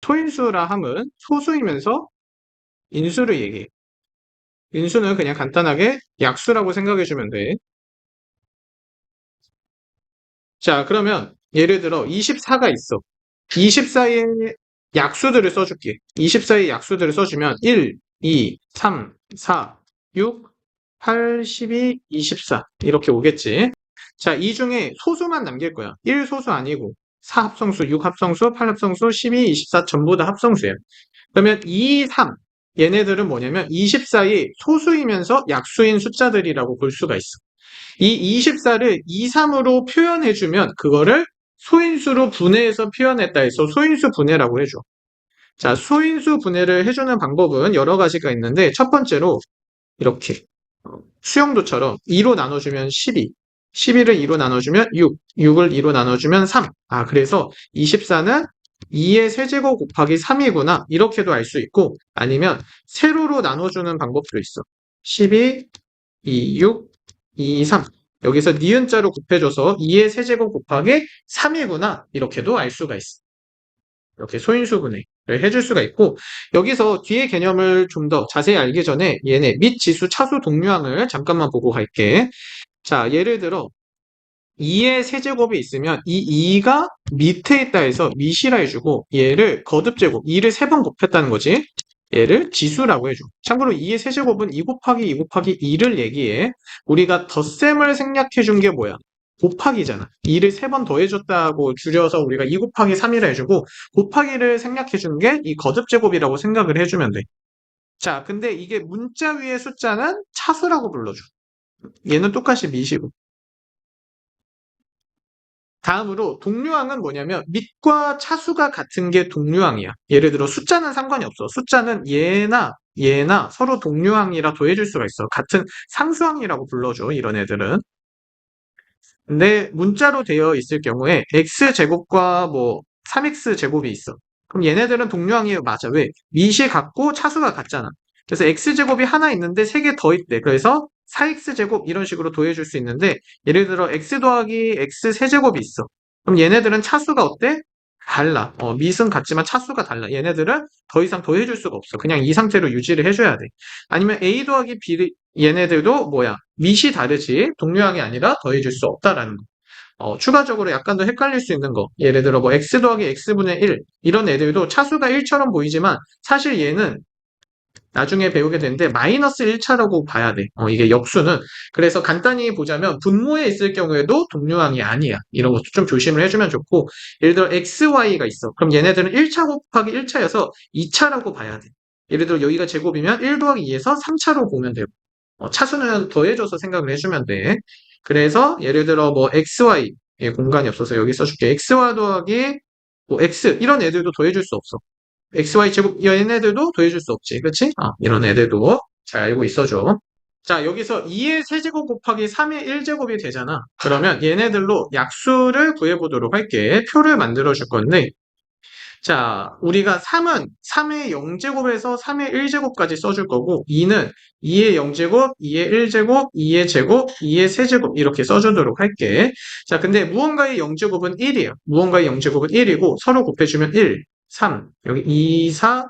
소인수라 함은 소수이면서 인수를 얘기해. 인수는 그냥 간단하게 약수라고 생각해주면 돼. 자, 그러면 예를 들어 24가 있어. 24의 약수들을 써줄게. 24의 약수들을 써주면 1, 2, 3, 4, 6, 8, 12, 24 이렇게 오겠지. 자, 이 중에 소수만 남길 거야. 1 소수 아니고 4 합성수, 6 합성수, 8 합성수, 12, 24 전부 다 합성수예요. 그러면 2, 3 얘네들은 뭐냐면 24의 소수이면서 약수인 숫자들이라고 볼 수가 있어. 이 24를 2, 3으로 표현해주면 그거를 소인수로 분해해서 표현했다 해서 소인수 분해라고 해줘. 자, 소인수 분해를 해주는 방법은 여러 가지가 있는데 첫 번째로 이렇게 수영도처럼 2로 나눠주면 12, 11을 2로 나눠주면 6, 6을 2로 나눠주면 3. 아, 그래서 24는 2의 세제곱 곱하기 3이구나. 이렇게도 알 수 있고 아니면 세로로 나눠주는 방법도 있어. 12, 2, 6, 2, 3. 여기서 니은자로 곱해줘서 2의 세제곱 곱하기 3이구나. 이렇게도 알 수가 있어. 이렇게 소인수 분해를 해줄 수가 있고 여기서 뒤에 개념을 좀 더 자세히 알기 전에 얘네 및 지수 차수 동류항을 잠깐만 보고 갈게. 자, 예를 들어 2의 세제곱이 있으면 이 2가 밑에 있다 해서 밑이라 해주고 얘를 거듭제곱 2를 3번 곱했다는 거지. 얘를 지수라고 해줘. 참고로 2의 세제곱은 2 곱하기 2 곱하기 2를 얘기해. 우리가 덧셈을 생략해 준 게 뭐야? 곱하기잖아. 2를 3번 더해줬다고 줄여서 우리가 2 곱하기 3이라 해주고 곱하기를 생략해 준 게 이 거듭제곱이라고 생각을 해주면 돼. 자, 근데 이게 문자 위의 숫자는 차수라고 불러줘. 얘는 똑같이 밑이고. 다음으로 동류항은 뭐냐면 밑과 차수가 같은 게 동류항이야. 예를 들어 숫자는 상관이 없어. 숫자는 얘나 서로 동류항이라 더해줄 수가 있어. 같은 상수항이라고 불러줘. 이런 애들은. 근데 문자로 되어 있을 경우에 x제곱과 뭐 3x제곱이 있어. 그럼 얘네들은 동류항이에요. 맞아. 왜? 밑이 같고 차수가 같잖아. 그래서 x제곱이 하나 있는데 3개 더 있대. 그래서 4x제곱 이런 식으로 더해줄 수 있는데 예를 들어 x 더하기 x 세제곱이 있어. 그럼 얘네들은 차수가 어때? 달라. 밑은 같지만 차수가 달라. 얘네들은 더 이상 더해줄 수가 없어. 그냥 이 상태로 유지를 해줘야 돼. 아니면 a 더하기 b 얘네들도 뭐야? 밑이 다르지 동류항이 아니라 더해줄 수 없다라는 거. 추가적으로 약간 더 헷갈릴 수 있는 거. 예를 들어 뭐 x 더하기 x분의 1 이런 애들도 차수가 1처럼 보이지만 사실 얘는 나중에 배우게 되는데 마이너스 1차라고 봐야 돼. 이게 역수는. 그래서 간단히 보자면 분모에 있을 경우에도 동류항이 아니야. 이런 것도 좀 조심을 해주면 좋고 예를 들어 xy가 있어. 그럼 얘네들은 1차 곱하기 1차여서 2차라고 봐야 돼. 예를 들어 여기가 제곱이면 1 더하기 2에서 3차로 보면 되고 차수는 더해줘서 생각을 해주면 돼. 그래서 예를 들어 뭐 xy 공간이 없어서 여기 써줄게. xy 더하기 뭐 x 이런 애들도 더해줄 수 없어. xy 제곱 얘네들도 더해줄 수 없지. 그치? 이런 애들도 잘 알고 있어줘. 자, 여기서 2의 세제곱 곱하기 3의 1제곱이 되잖아. 그러면 얘네들로 약수를 구해보도록 할게. 표를 만들어 줄 건데 자, 우리가 3은 3의 0제곱에서 3의 1제곱까지 써줄 거고 2는 2의 0제곱, 2의 1제곱, 2의 제곱, 2의 세제곱 이렇게 써주도록 할게. 자, 근데 무언가의 0제곱은 1이에요. 무언가의 0제곱은 1이고 서로 곱해주면 1, 3, 여기 2, 4,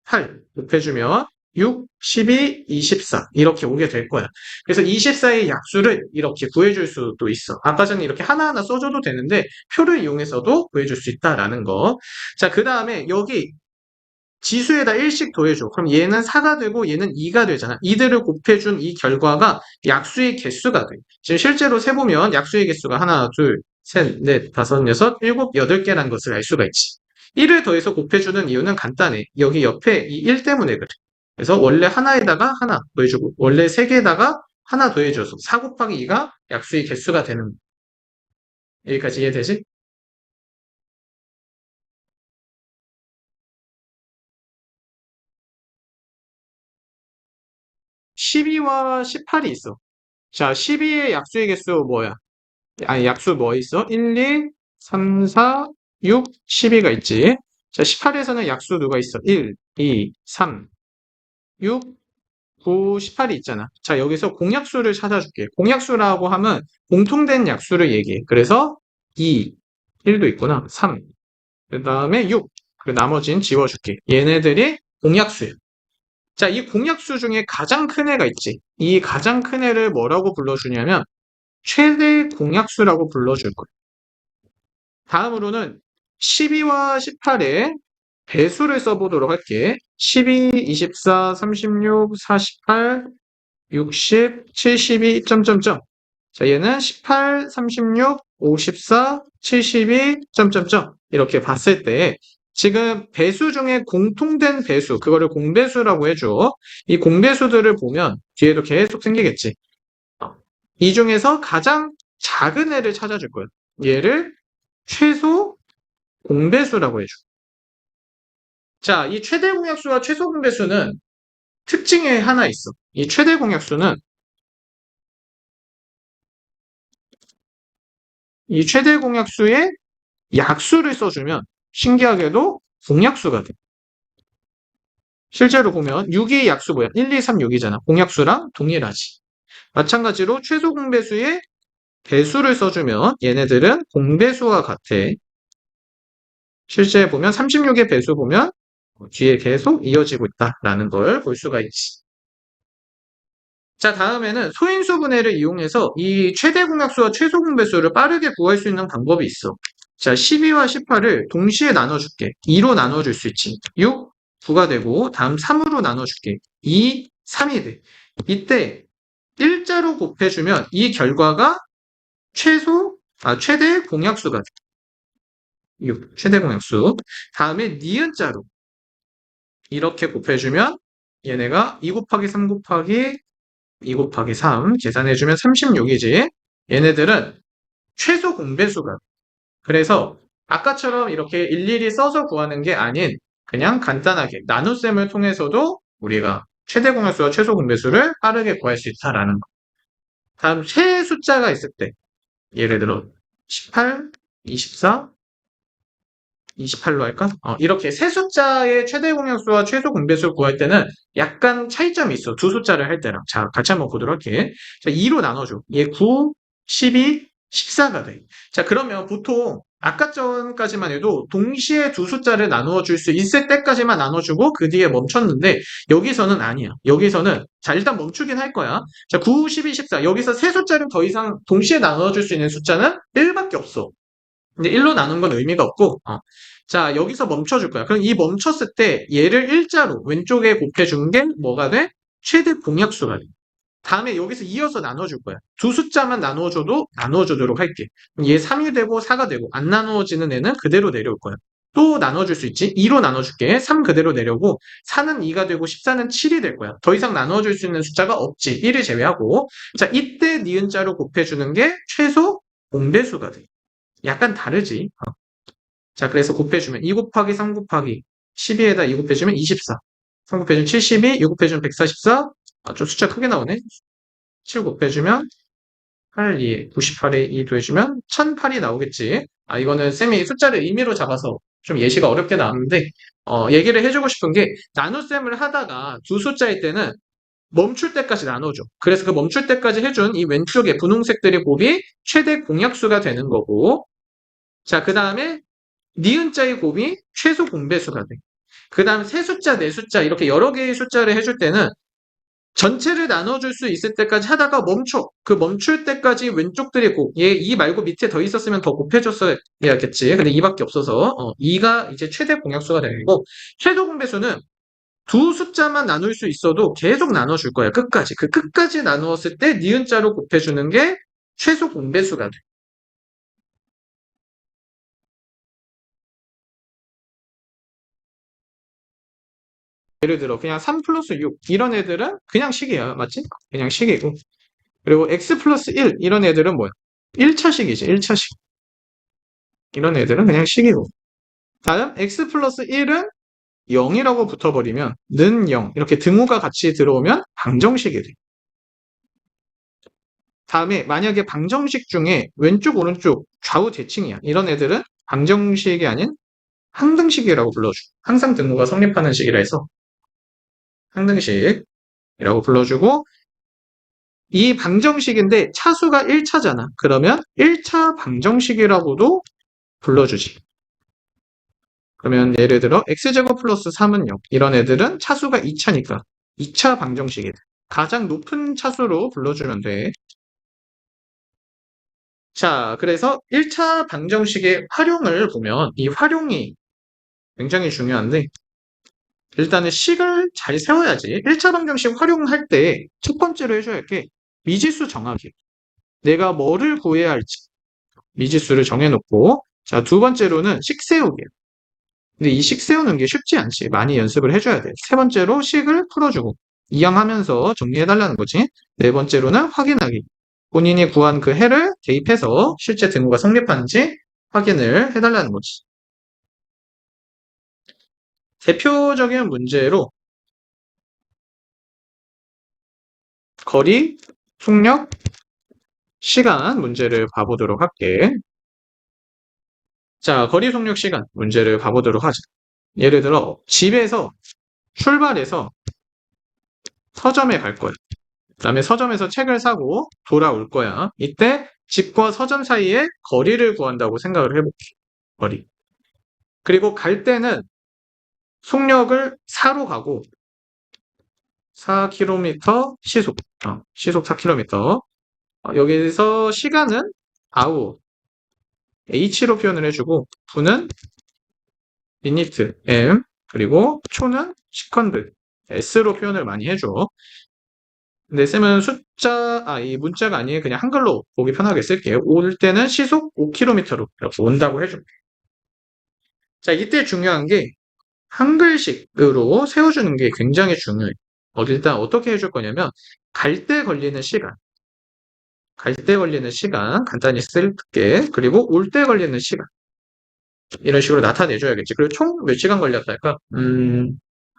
8 곱해주면 6, 12, 24 이렇게 오게 될 거야. 그래서 24의 약수를 이렇게 구해줄 수도 있어. 아까 전에 이렇게 하나하나 써줘도 되는데 표를 이용해서도 구해줄 수 있다라는 거. 자, 그 다음에 여기 지수에다 1씩 더해줘. 그럼 얘는 4가 되고 얘는 2가 되잖아. 이들을 곱해준 이 결과가 약수의 개수가 돼. 지금 실제로 세보면 약수의 개수가 하나, 둘, 셋, 넷, 다섯, 여섯, 일곱, 여덟 개라는 것을 알 수가 있지. 1을 더해서 곱해주는 이유는 간단해. 여기 옆에 이 1 때문에 그래. 그래서 원래 하나에다가 하나 더해주고 원래 3개에다가 하나 더해줘서 4 곱하기 2가 약수의 개수가 되는 거야. 여기까지 이해되지? 12와 18이 있어. 자, 12의 약수의 개수 뭐야? 아니, 약수 뭐 있어? 1, 2, 3, 4, 6, 12가 있지. 자, 18에서는 약수 누가 있어? 1, 2, 3, 6, 9, 18이 있잖아. 자, 여기서 공약수를 찾아줄게. 공약수라고 하면 공통된 약수를 얘기해. 그래서 2, 1도 있구나. 3, 그 다음에 6. 그리고 나머지는 지워줄게. 얘네들이 공약수야. 자, 이 공약수 중에 가장 큰 애가 있지. 이 가장 큰 애를 뭐라고 불러주냐면 최대 공약수라고 불러줄 거야. 다음으로는 12와 18의 배수를 써보도록 할게. 12, 24, 36, 48, 60, 72, 점점점. 자, 얘는 18, 36, 54, 72, 점점점. 이렇게 봤을 때 지금 배수 중에 공통된 배수, 그거를 공배수라고 해줘. 이 공배수들을 보면 뒤에도 계속 생기겠지. 이 중에서 가장 작은 애를 찾아줄 거야. 얘를 최소 공배수라고 해줘. 자, 이 최대 공약수와 최소 공배수는 특징이 하나 있어. 이 최대 공약수는 이 최대 공약수에 약수를 써주면 신기하게도 공약수가 돼. 실제로 보면 6이 약수 뭐야? 1, 2, 3, 6이잖아. 공약수랑 동일하지. 마찬가지로 최소 공배수에 배수를 써주면 얘네들은 공배수와 같아. 실제 보면 36의 배수 보면 뒤에 계속 이어지고 있다라는 걸 볼 수가 있지. 자, 다음에는 소인수 분해를 이용해서 이 최대 공약수와 최소 공배수를 빠르게 구할 수 있는 방법이 있어. 자, 12와 18을 동시에 나눠줄게. 2로 나눠줄 수 있지. 6, 9가 되고 다음 3으로 나눠줄게. 2, 3이 돼. 이때 일자로 곱해주면 이 결과가 최대 공약수가 돼. 6, 최대 공약수. 다음에 니은자로 이렇게 곱해주면 얘네가 2 곱하기 3 곱하기 2 곱하기 3 계산해주면 36이지. 얘네들은 최소 공배수가. 그래서 아까처럼 이렇게 일일이 써서 구하는 게 아닌 그냥 간단하게 나눗셈을 통해서도 우리가 최대 공약수와 최소 공배수를 빠르게 구할 수 있다라는 거. 다음 세 숫자가 있을 때 예를 들어 18, 24, 28로 할까? 이렇게 세 숫자의 최대 공약수와 최소 공배수를 구할 때는 약간 차이점이 있어. 두 숫자를 할 때랑. 자, 같이 한번 보도록 할게. 자, 2로 나눠줘. 얘 9, 12, 14가 돼. 자, 그러면 보통 아까 전까지만 해도 동시에 두 숫자를 나누어 줄 수 있을 때까지만 나눠주고 그 뒤에 멈췄는데 여기서는 아니야. 여기서는 자, 일단 멈추긴 할 거야. 자, 9, 12, 14. 여기서 세 숫자를 더 이상 동시에 나누어 줄 수 있는 숫자는 1밖에 없어. 근데 1로 나눈 건 의미가 없고, 자, 여기서 멈춰줄 거야. 그럼 이 멈췄을 때 얘를 일자로 왼쪽에 곱해준 게 뭐가 돼? 최대 공약수가 돼. 다음에 여기서 이어서 나눠줄 거야. 두 숫자만 나누어줘도 나누어주도록 할게. 얘 3이 되고 4가 되고 안 나누어지는 애는 그대로 내려올 거야. 또 나눠줄 수 있지? 2로 나눠줄게. 3 그대로 내려오고 4는 2가 되고 14는 7이 될 거야. 더 이상 나눠줄 수 있는 숫자가 없지. 1을 제외하고. 자, 이때 니은자로 곱해주는 게 최소 공배수가 돼. 약간 다르지. 자, 그래서 곱해주면 2 곱하기 3 곱하기 12에다 2 곱해주면 24. 3 곱해주면 72, 6 곱해주면 144. 좀 숫자 크게 나오네. 7 곱해주면 8, 2, 98에 2 더해주면 1008이 나오겠지. 이거는 쌤이 숫자를 임의로 잡아서 좀 예시가 어렵게 나왔는데, 얘기를 해주고 싶은 게, 나눗셈을 하다가 두 숫자일 때는 멈출 때까지 나눠줘. 그래서 그 멈출 때까지 해준 이 왼쪽에 분홍색들의 곱이 최대 공약수가 되는 거고, 자, 그 다음에 니은자의 곱이 최소 공배수가 돼. 그 다음 세 숫자, 네 숫자 이렇게 여러 개의 숫자를 해줄 때는 전체를 나눠줄 수 있을 때까지 하다가 멈춰. 그 멈출 때까지 왼쪽들의 곱, 얘 2 말고 밑에 더 있었으면 더 곱해줬어야겠지. 근데 2밖에 없어서 2가 이제 최대 공약수가 되고 최소 공배수는 두 숫자만 나눌 수 있어도 계속 나눠줄 거야. 끝까지. 그 끝까지 나누었을 때 니은자로 곱해주는 게 최소 공배수가 돼. 예를 들어 그냥 3 플러스 6 이런 애들은 그냥 식이야. 맞지? 그냥 식이고. 그리고 x 플러스 1 이런 애들은 뭐야? 1차식이지. 1차식. 이런 애들은 그냥 식이고. 다음 x 플러스 1은 0이라고 붙어버리면 는 0. 이렇게 등호가 같이 들어오면 방정식이 돼. 다음에 만약에 방정식 중에 왼쪽 오른쪽 좌우 대칭이야. 이런 애들은 방정식이 아닌 항등식이라고 불러줘. 항상 등호가 성립하는 식이라 해서 항등식이라고 불러주고 이 방정식인데 차수가 1차잖아. 그러면 1차 방정식이라고도 불러주지. 그러면 예를 들어 x제곱 플러스 3은 0. 이런 애들은 차수가 2차니까 2차 방정식이다. 가장 높은 차수로 불러주면 돼. 자, 그래서 1차 방정식의 활용을 보면 이 활용이 굉장히 중요한데 일단은 식을 잘 세워야지. 1차 방정식 활용할 때 첫 번째로 해줘야 할 게 미지수 정하기. 내가 뭐를 구해야 할지 미지수를 정해놓고 자, 두 번째로는 식 세우기. 근데 이 식 세우는 게 쉽지 않지. 많이 연습을 해줘야 돼. 세 번째로 식을 풀어주고 이항하면서 정리해달라는 거지. 네 번째로는 확인하기. 본인이 구한 그 해를 대입해서 실제 등호가 성립하는지 확인을 해달라는 거지. 대표적인 문제로 거리, 속력, 시간 문제를 봐보도록 할게. 자, 거리, 속력, 시간 문제를 봐보도록 하자. 예를 들어 집에서 출발해서 서점에 갈 거야. 그다음에 서점에서 책을 사고 돌아올 거야. 이때 집과 서점 사이의 거리를 구한다고 생각을 해볼게. 거리. 그리고 갈 때는 속력을 4로 가고 4km 시속. 시속 4km. 여기서 시간은 아우 H로 표현을 해주고 분은 미니트 M 그리고 초는 시컨드 S로 표현을 많이 해줘. 근데 쌤은 이 문자가 아니에요. 그냥 한글로 보기 편하게 쓸게요. 올 때는 시속 5km로 이렇게 온다고 해줘. 자, 이때 중요한 게 한글식으로 세워주는 게 굉장히 중요해. 일단 어떻게 해줄 거냐면 갈 때 걸리는 시간, 간단히 쓸게. 그리고 올 때 걸리는 시간 이런 식으로 나타내줘야겠지. 그리고 총 몇 시간 걸렸다 할까?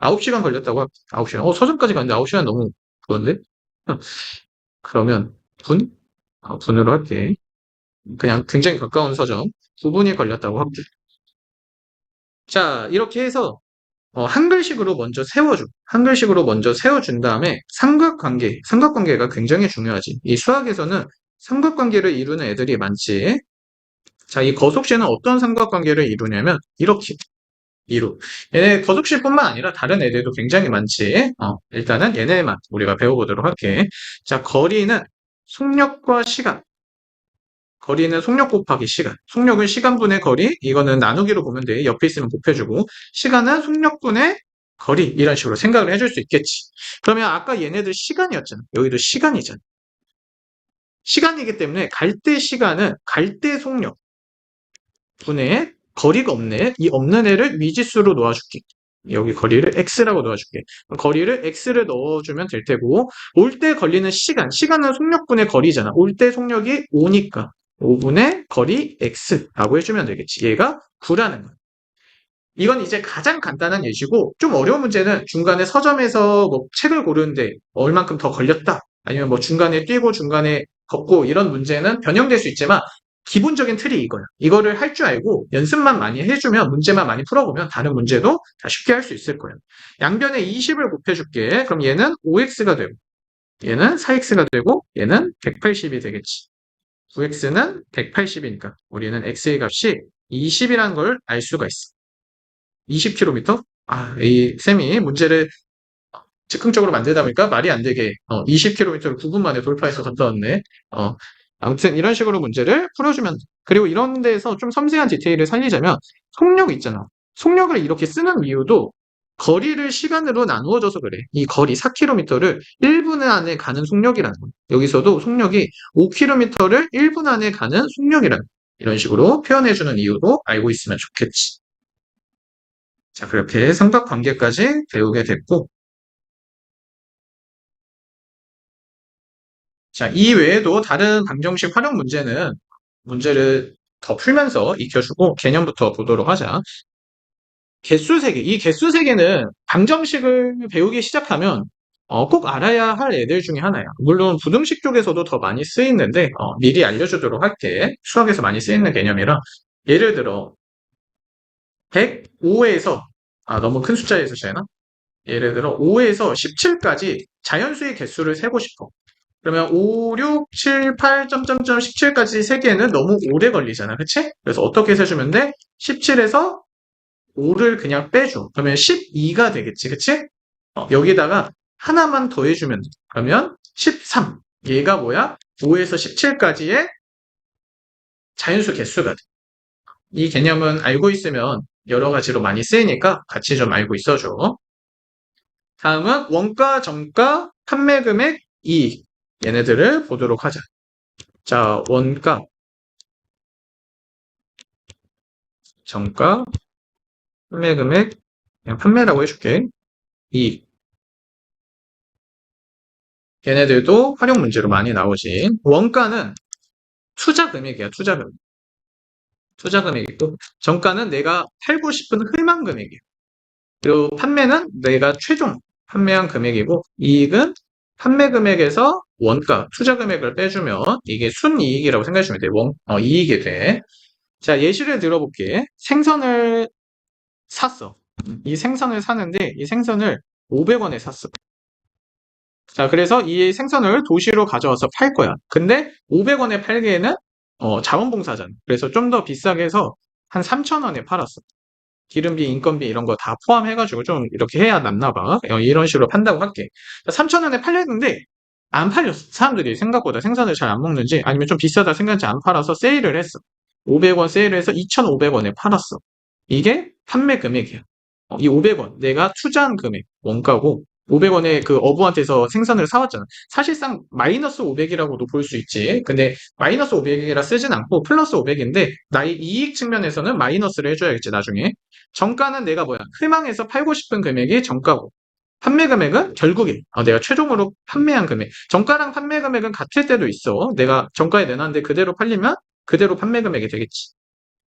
9시간 걸렸다고 9시간. 서점까지 갔는데 9시간 너무 그건데? 그러면 분? 분으로 할게. 그냥 굉장히 가까운 서점. 9분이 걸렸다고 할게. 자, 이렇게 해서 한글식으로 먼저 세워줘. 한글식으로 먼저 세워준 다음에 삼각관계가 굉장히 중요하지. 이 수학에서는 삼각관계를 이루는 애들이 많지. 자, 이 거속시는 어떤 삼각관계를 이루냐면 이렇게 얘네 거속시뿐만 아니라 다른 애들도 굉장히 많지. 일단은 얘네만 우리가 배워보도록 할게. 자, 속력과 시간. 거리는 속력 곱하기 시간. 속력은 시간분의 거리. 이거는 나누기로 보면 돼. 옆에 있으면 곱해주고. 시간은 속력분의 거리. 이런 식으로 생각을 해줄 수 있겠지. 그러면 아까 얘네들 시간이었잖아. 여기도 시간이잖아. 시간이기 때문에 갈 때 시간은 갈 때 속력 분의 거리가 없네. 이 없는 애를 미지수로 놓아줄게. 여기 거리를 x라고 넣어줄게. 거리를 x를 넣어주면 될 테고 올 때 걸리는 시간은 속력분의 거리잖아. 올 때 속력이 5니까 5분의 거리 x라고 해주면 되겠지. 얘가 9라는 거야. 이건 이제 가장 간단한 예시고 좀 어려운 문제는 중간에 서점에서 뭐 책을 고르는데 얼만큼 더 걸렸다. 아니면 뭐 중간에 뛰고 중간에 걷고 이런 문제는 변형될 수 있지만 기본적인 틀이 이거야. 이거를 할 줄 알고 연습만 많이 해주면 문제만 많이 풀어보면 다른 문제도 다 쉽게 할 수 있을 거예요. 양변에 20을 곱해줄게. 그럼 얘는 5x가 되고 얘는 4x가 되고 얘는 180이 되겠지. 9x는 180이니까 우리는 x의 값이 20이라는 걸 알 수가 있어. 20km? 이 쌤이 문제를 즉흥적으로 만들다 보니까 말이 안 되게 20km를 9분 만에 돌파해서 갔다 왔네. 아무튼 이런 식으로 문제를 풀어주면 돼. 그리고 이런 데서 좀 섬세한 디테일을 살리자면 속력 있잖아. 속력을 이렇게 쓰는 이유도 거리를 시간으로 나누어져서 그래. 이 거리 4km를 1분 안에 가는 속력이라는 거야. 여기서도 속력이 5km를 1분 안에 가는 속력이라는 거야. 이런 식으로 표현해주는 이유도 알고 있으면 좋겠지. 자, 그렇게 삼각관계까지 배우게 됐고, 자, 이 외에도 다른 방정식 활용 문제를 더 풀면서 익혀주고 개념부터 보도록 하자. 개수 세계. 이 개수 세계는 방정식을 배우기 시작하면 꼭 알아야 할 애들 중에 하나야. 물론 부등식 쪽에서도 더 많이 쓰이는데 미리 알려주도록 할게. 수학에서 많이 쓰이는 개념이라 예를 들어 105에서 너무 큰 숫자에서 되나? 예를 들어 5에서 17까지 자연수의 개수를 세고 싶어. 그러면 5, 6, 7, 8, 점점점 17까지 세기에는 너무 오래 걸리잖아. 그치? 그래서 어떻게 세주면 돼? 17에서 5를 그냥 빼줘. 그러면 12가 되겠지. 그치? 여기다가 하나만 더해주면 돼. 그러면 13. 얘가 뭐야? 5에서 17까지의 자연수 개수가 돼. 이 개념은 알고 있으면 여러 가지로 많이 쓰이니까 같이 좀 알고 있어줘. 다음은 원가, 정가, 판매 금액, 이익. 얘네들을 보도록 하자. 자, 원가, 정가, 판매 금액, 그냥 판매라고 해줄게. 이익. 얘네들도 활용 문제로 많이 나오지. 원가는 투자 금액이야, 투자 금액. 투자 금액이고, 정가는 내가 팔고 싶은 흘망 금액이야. 그리고 판매는 내가 최종 판매한 금액이고, 이익은 판매 금액에서 원가, 투자 금액을 빼주면 이게 순이익이라고 생각하시면 돼. 이익이 돼. 자, 예시를 들어볼게. 생선을 샀어. 이 생선을 사는데 이 생선을 500원에 샀어. 자, 그래서 이 생선을 도시로 가져와서 팔 거야. 근데 500원에 팔기에는 자원봉사잖아. 그래서 좀 더 비싸게 해서 한 3,000원에 팔았어. 기름비, 인건비 이런 거 다 포함해가지고 좀 이렇게 해야 남나 봐. 이런 식으로 판다고 할게. 3,000원에 팔렸는데 안 팔렸어. 사람들이 생각보다 생선을 잘 안 먹는지 아니면 좀 비싸다 생각지 안 팔아서 세일을 했어. 500원 세일을 해서 2,500원에 팔았어. 이게 판매 금액이야. 이 500원 내가 투자한 금액 원가고 500원에 그 어부한테서 생선을 사왔잖아. 사실상 마이너스 500이라고도 볼 수 있지. 근데 마이너스 500이라 쓰진 않고 플러스 500인데 나의 이익 측면에서는 마이너스를 해줘야겠지 나중에. 정가는 내가 뭐야? 희망해서 팔고 싶은 금액이 정가고 판매 금액은 결국에 내가 최종으로 판매한 금액. 정가랑 판매 금액은 같을 때도 있어. 내가 정가에 내놨는데 그대로 팔리면 그대로 판매 금액이 되겠지.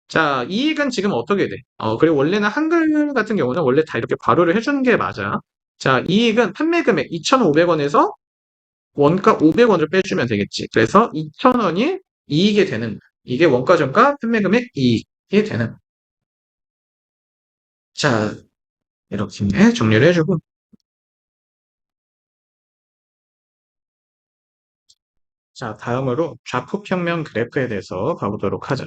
자, 이익은 지금 어떻게 돼? 그리고 원래는 한글 같은 경우는 원래 다 이렇게 바로를 해주는 게 맞아. 자, 이익은 판매 금액 2,500원에서 원가 500원을 빼주면 되겠지. 그래서 2,000원이 이익이 되는 거야. 이게 원가 정가 판매 금액 이익이 되는 거야. 자, 이렇게 정리를 해주고. 자, 다음으로 좌표평면 그래프에 대해서 봐보도록 하죠.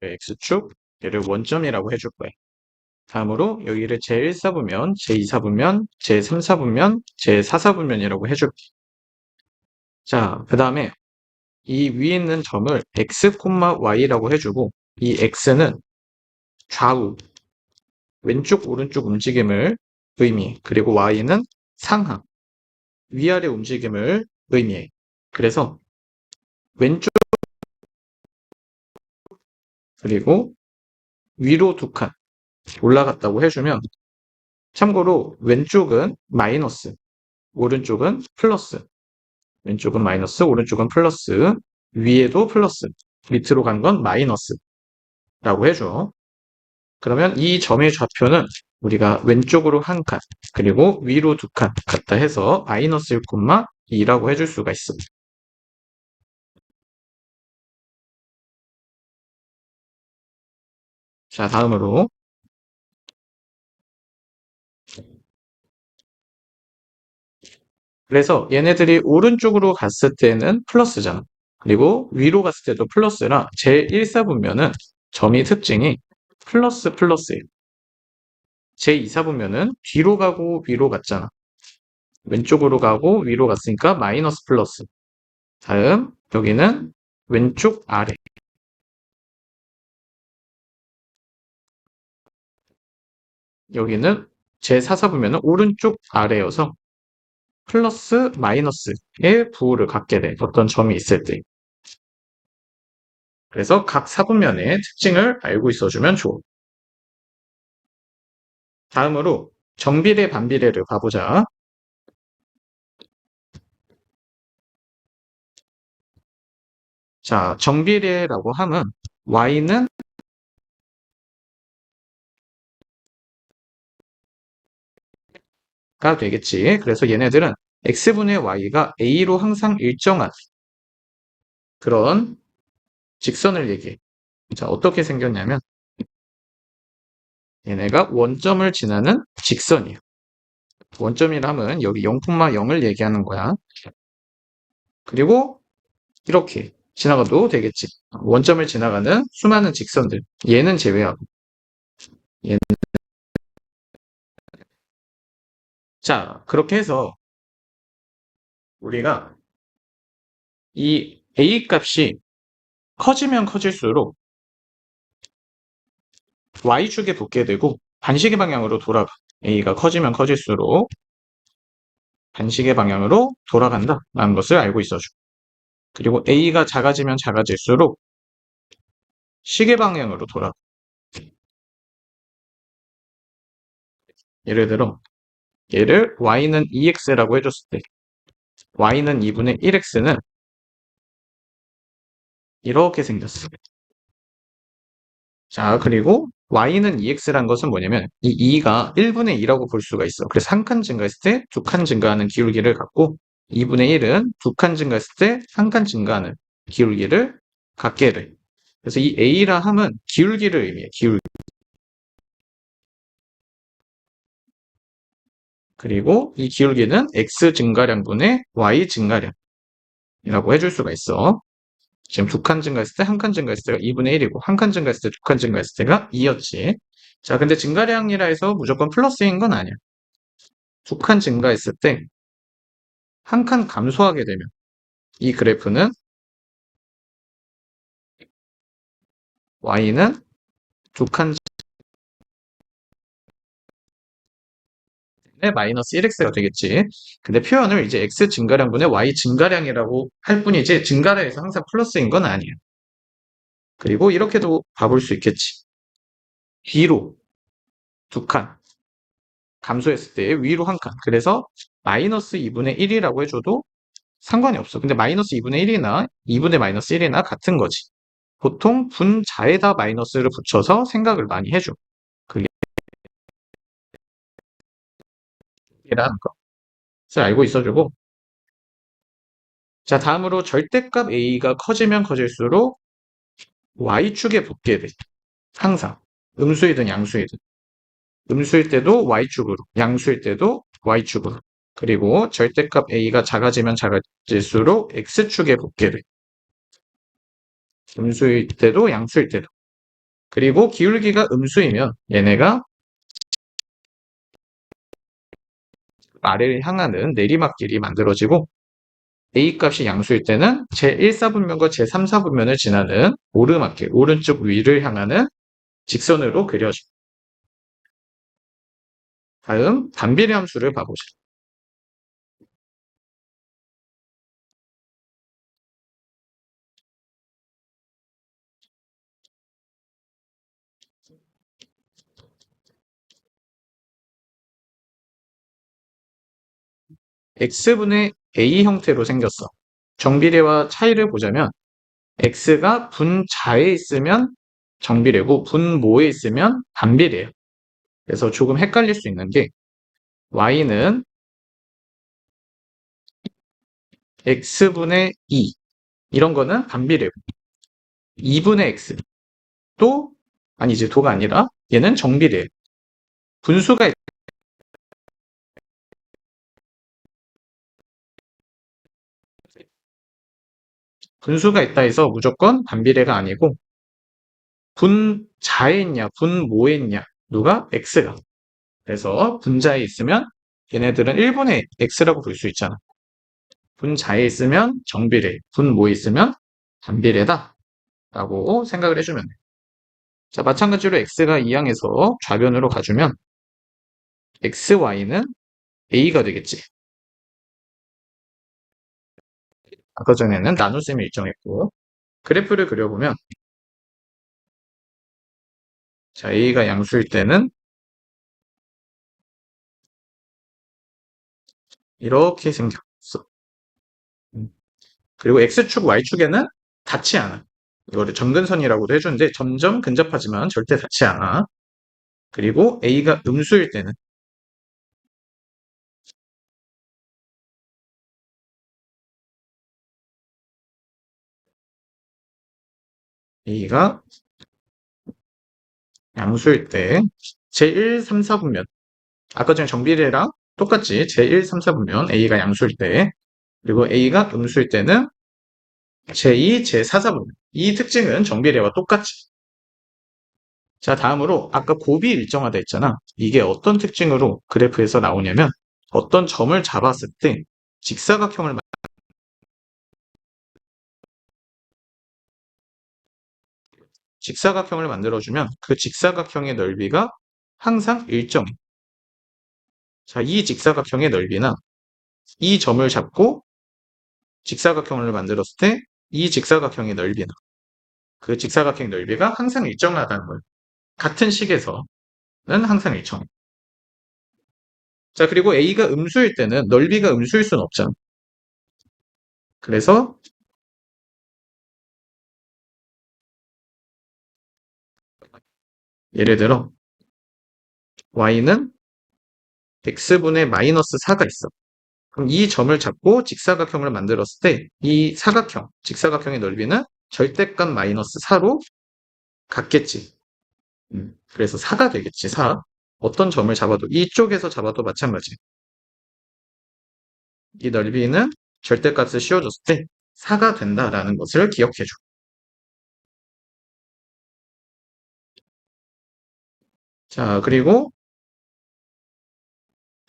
X축, 얘를 원점이라고 해줄 거예요. 다음으로 여기를 제1사분면, 제2사분면, 제3사분면, 제4사분면이라고 해줄게. 자, 그 다음에 이 위에 있는 점을 x, y라고 해주고 이 x는 좌우, 왼쪽, 오른쪽 움직임을 의미해. 그리고 y는 상하, 위아래 움직임을 의미해. 그래서 왼쪽 그리고 위로 두 칸 올라갔다고 해주면 참고로 왼쪽은 마이너스, 오른쪽은 플러스. 왼쪽은 마이너스, 오른쪽은 플러스, 위에도 플러스, 밑으로 간 건 마이너스라고 해줘. 그러면 이 점의 좌표는 우리가 왼쪽으로 한 칸, 그리고 위로 두 칸 갖다 해서 마이너스 1,2라고 해줄 수가 있어. 자, 다음으로 그래서 얘네들이 오른쪽으로 갔을 때는 플러스잖아. 그리고 위로 갔을 때도 플러스라 제1사분면은 점이 특징이 플러스 플러스예요. 제2사분면은 뒤로 가고 위로 갔잖아. 왼쪽으로 가고 위로 갔으니까 마이너스 플러스. 다음 여기는 왼쪽 아래. 여기는 제4사분면은 오른쪽 아래여서 플러스 마이너스의 부호를 갖게 돼. 어떤 점이 있을 때. 그래서 각 사분면의 특징을 알고 있어주면 좋아. 다음으로 정비례 반비례를 봐보자. 자, 정비례라고 하면 y는 가 되겠지. 그래서 얘네들은 x분의 y가 a로 항상 일정한 그런 직선을 얘기해. 자, 어떻게 생겼냐면 얘네가 원점을 지나는 직선이에요. 원점이라면 여기 0,0을 얘기하는 거야. 그리고 이렇게 지나가도 되겠지. 원점을 지나가는 수많은 직선들. 얘는 제외하고. 얘는. 자, 그렇게 해서 우리가 이 A 값이 커지면 커질수록 Y축에 붙게 되고 반시계 방향으로 돌아가. A가 커지면 커질수록 반시계 방향으로 돌아간다라는 것을 알고 있어줘. 그리고 A가 작아지면 작아질수록 시계 방향으로 돌아가. 예를 들어 얘를 Y는 2X라고 해줬을 때 Y는 2분의 1X는 이렇게 생겼어. 자, 그리고 Y는 2X란 것은 뭐냐면 이 2가 1분의 2라고 볼 수가 있어. 그래서 한 칸 증가했을 때 두 칸 증가하는 기울기를 갖고 2분의 1은 두 칸 증가했을 때 한 칸 증가하는 기울기를 갖게 돼. 그래서 이 A라 함은 기울기를 의미해. 기울기. 그리고 이 기울기는 X 증가량분의 Y 증가량이라고 해줄 수가 있어. 지금 두 칸 증가했을 때 한 칸 증가했을 때가 2분의 1이고 한 칸 증가했을 때 두 칸 증가했을 때가 2였지. 자, 근데 증가량이라 해서 무조건 플러스인 건 아니야. 두 칸 증가했을 때 한 칸 감소하게 되면 이 그래프는 y는 두 칸 증가에 마이너스 1x가 되겠지. 근데 표현을 이제 x 증가량분의 y 증가량이라고 할 뿐이지 증가량에서 항상 플러스인 건 아니야. 그리고 이렇게도 봐볼 수 있겠지. 뒤로 두 칸 감소했을 때 위로 한 칸. 그래서 마이너스 2분의 1이라고 해줘도 상관이 없어. 근데 마이너스 2분의 1이나 2분의 마이너스 1이나 같은 거지. 보통 분자에다 마이너스를 붙여서 생각을 많이 해줘. 그게 라는 것을 알고 있어주고. 자, 다음으로 절대값 A가 커지면 커질수록 Y축에 붙게 돼. 항상. 음수이든 양수이든. 음수일 때도 Y축으로, 양수일 때도 Y축으로. 그리고 절대값 A가 작아지면 작아질수록 X축에 붙게 돼. 음수일 때도 양수일 때도. 그리고 기울기가 음수이면 얘네가 아래를 향하는 내리막길이 만들어지고 A 값이 양수일 때는 제1사분면과 제3사분면을 지나는 오르막길, 오른쪽 위를 향하는 직선으로 그려져. 다음 반비례 함수를 봐보자. x분의 a 형태로 생겼어. 정비례와 차이를 보자면 x가 분자에 있으면 정비례고 분모에 있으면 반비례예요. 그래서 조금 헷갈릴 수 있는 게 y는 x분의 2 이런 거는 반비례고 2분의 x 또 아니지 도가 아니라 얘는 정비례예요. 분수가 분수가 있다 해서 무조건 반비례가 아니고 분자에 있냐 분모에 있냐 누가 x가 그래서 분자에 있으면 얘네들은 1분의 x라고 볼 수 있잖아. 분자에 있으면 정비례, 분모에 있으면 반비례다 라고 생각을 해주면 돼. 자, 마찬가지로 x가 이항에서 좌변으로 가주면 xy는 a가 되겠지. 아까 전에는 나눗셈이 일정했고 그래프를 그려보면 자 a가 양수일 때는 이렇게 생겼어. 그리고 x축, y축에는 닿지 않아. 이거를 점근선이라고도 해주는데 점점 근접하지만 절대 닿지 않아. 그리고 a가 음수일 때는 a가 양수일 때 제1, 3, 4분면 아까 전에 정비례랑 똑같이 제1, 3, 4분면 a가 양수일 때 그리고 a가 음수일 때는 제2, 제4자분. 이 특징은 정비례와 똑같지. 자, 다음으로 아까 곱이 일정하다 했잖아. 이게 어떤 특징으로 그래프에서 나오냐면 어떤 점을 잡았을 때 직사각형을 직사각형을 만들어주면 그 직사각형의 넓이가 항상 일정해. 자, 이 직사각형의 넓이나 이 점을 잡고 직사각형을 만들었을 때 이 직사각형의 넓이나 그 직사각형의 넓이가 항상 일정하다는 거예요. 같은 식에서는 항상 일정해. 자, 그리고 A가 음수일 때는 넓이가 음수일 수는 없잖아. 그래서 예를 들어 Y는 X분의 마이너스 4가 있어. 그럼 이 점을 잡고 직사각형을 만들었을 때 이 사각형, 직사각형의 넓이는 절대값 마이너스 4로 같겠지. 그래서 4가 되겠지, 4. 어떤 점을 잡아도, 이쪽에서 잡아도 마찬가지. 이 넓이는 절대값을 씌워줬을 때 4가 된다라는 것을 기억해줘. 자, 그리고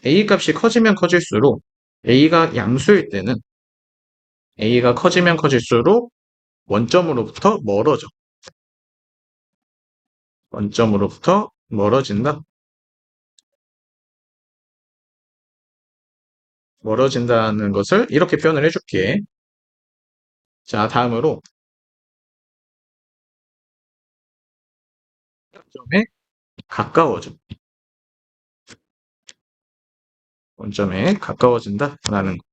A 값이 커지면 커질수록 A가 양수일 때는 A가 커지면 커질수록 원점으로부터 멀어져. 원점으로부터 멀어진다. 멀어진다는 것을 이렇게 표현을 해줄게. 자, 다음으로 원점에 가까워져. 원점에 가까워진다라는 거.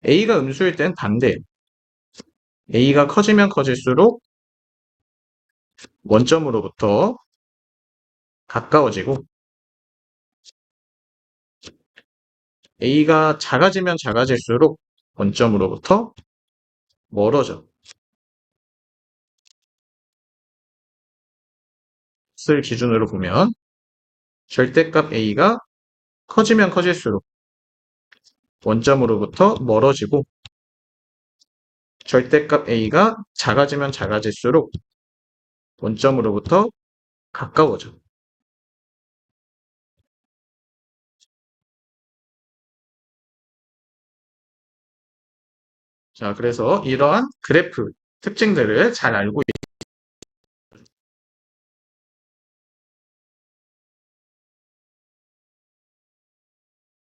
A가 음수일 땐 반대예요. A가 커지면 커질수록 원점으로부터 가까워지고 A가 작아지면 작아질수록 원점으로부터 멀어져. 을 기준으로 보면 절대값 A가 커지면 커질수록 원점으로부터 멀어지고 절대값 A가 작아지면 작아질수록 원점으로부터 가까워져. 자, 그래서 이러한 그래프 특징들을 잘 알고